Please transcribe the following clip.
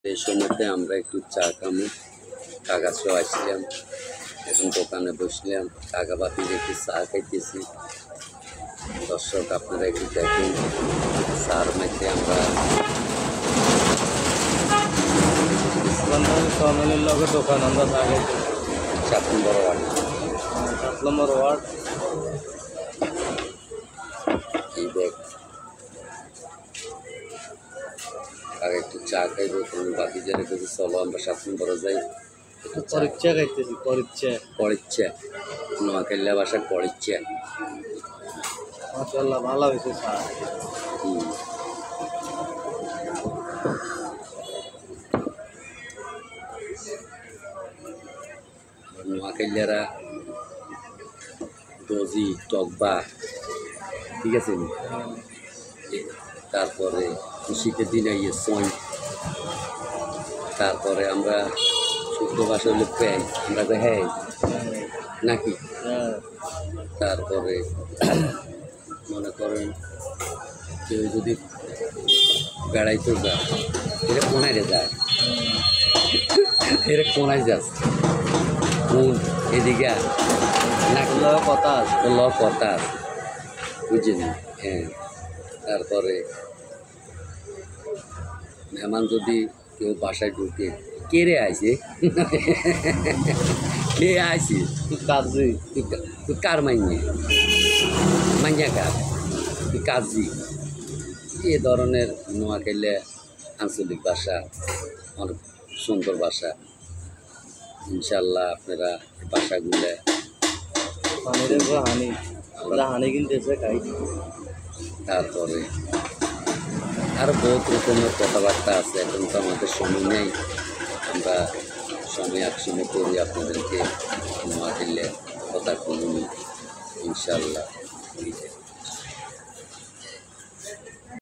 এই সময়তে আমরা একটু চা খামু। কাকাসহ আসলাম, এখন দোকানে বসলাম, কাকা বাপির একটু চা খাইতেছি। দর্শক আপনারা একটু দেখুন, চার মধ্যে আমরা ফ্যামিলির লগে দোকান আমরা চা খাইতেছি। 7 নম্বর ওয়ার্ড 7 নম্বর ওয়ার্ড। এই দেখ কাকা একটু চা খাইবো, তখন বাকি যারা যদি চলো আমরা 7 নম্বরে যাই। পরীক্ষা খাইতেছি, পরীক্ষা। পড়িচ্ছা নোয়াখালী ভাষা পড়িচ্ছা। মাশাআল্লাহ ভালো হয়েছে চা। নোয়াখালীরা দজি টকবা, ঠিক আছে। তারপরে শীতের দিন আইয়ে সই, তারপরে আমরা শুদ্ধ ভাষা হলে প্যান, আমরা তো হ্যাঁ নাকি। তারপরে মনে করেন কেউ যদি বেড়াইতে যায়, এটা কোনায় যায়, এটা কোনায় যাস কোন এদিকে নাকি কথা আছে, কথা আছে, বুঝিনি। হ্যাঁ, তারপরে মেহমান যদি কেউ বাসায় ঢুকে, কে রে আইছে, কে আইছে, তুই কাজী, তুই কার মাইনে মাইয়া কার, তুই কাজী। এ ধরনের নোয়াখালী আঞ্চলিক ভাষা, অনেক সুন্দর ভাষা। ইনশাল্লাহ আপনারা ভাষাগুলো হানি কিনতেছে খাই। তারপরে আরও বহুত রকমের কথাবার্তা আছে, এখন তো আমাদের সময় নেই। আমরা সময় একসময় করি আপনাদেরকে নোয়াখালী কথা বলুন ইনশাল্লাহ।